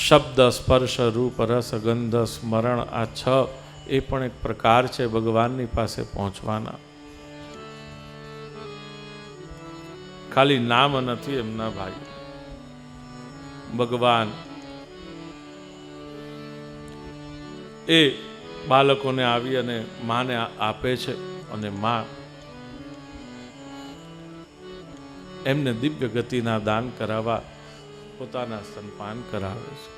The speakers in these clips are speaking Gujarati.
શબ્દ, સ્પર્શ, રૂપ, રસ, ગંધ, સ્મરણ, આ 6 એ પણ એક પ્રકાર છે ભગવાનની પાસે પહોંચવાના. ખાલી નામ નથી એમના ભાઈ. ભગવાન એ બાળકોને આવી અને માને આપે છે અને માં એમને દિવ્ય ગતિના દાન કરાવવા પોતાના સ્તનપાન કરાવે છે,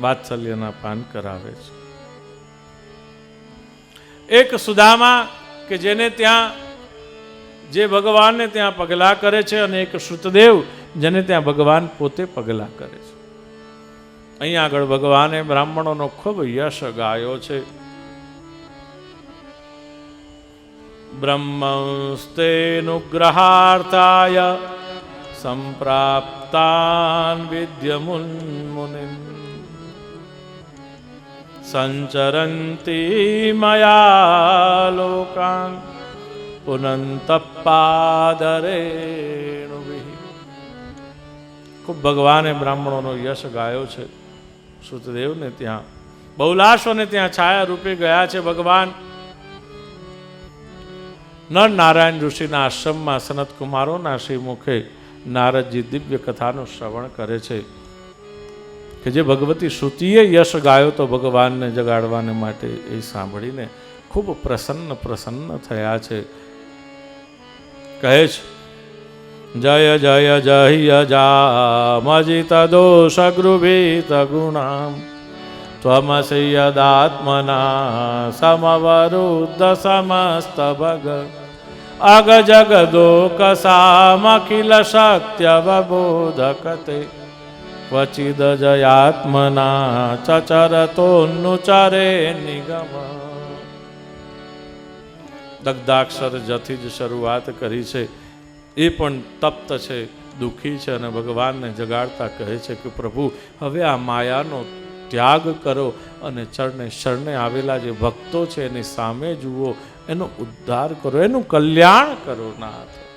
વાત્સલ્યના પાન કરાવે છે. એક સુદામા કે જેને ત્યાં જે ભગવાનને ત્યાં પગલા કરે છે, અને એક શ્રુતદેવ જેને ત્યાં ભગવાન પોતે પગલા કરે છે. અહીંયા આગળ ભગવાને બ્રાહ્મણોનો ખૂબ યશ ગાયો છે. બ્રહ્મસ્તેનુગ્રહાર્થાય સંપ્રાપ્તાન વિદ્યમુનિ સંચરંતી મયા લોકાન પુનંતપાદરેણુભિ. ખૂબ ભગવાને બ્રાહ્મણોનો યશ ગાયો છે. શ્રુતદેવને ત્યાં બહુલાશોને ત્યાં છાયા રૂપે ગયા છે ભગવાન. નર નારાયણ ઋષિના આશ્રમમાં સનત કુમારોના શ્રીમુખે નારદજી દિવ્ય કથાનું શ્રવણ કરે છે કે જે ભગવતી શ્રુતિએ યશ ગાયો તો ભગવાનને જગાડવાને માટે એ સાંભળીને ખૂબ પ્રસન્ન થયા છે. કહે છે જય જય જય જામજિત દોષ ગૃભીત ગુણામ ત્વમસि યદાત્મના સમવરુદ્ધ સમસ્ત ભગ અગ જગદોક સામખિલ શક્ત્યવબોધકતે ક્વચિદ જયાત્મના ચચરતોન્નુચરે નિગમ. દગ્ધાક્ષર જથી જ શરૂઆત કરી છે. એ પણ તપ્ત છે, દુઃખી છે અને ભગવાનને જગાડતા કહે છે કે પ્રભુ હવે આ માયાનો ત્યાગ કરો અને ચરણે શરણે આવેલા જે ભક્તો છે એની સામે જુઓ, એનો ઉદ્ધાર કરો, એનું કલ્યાણ કરો નાથ.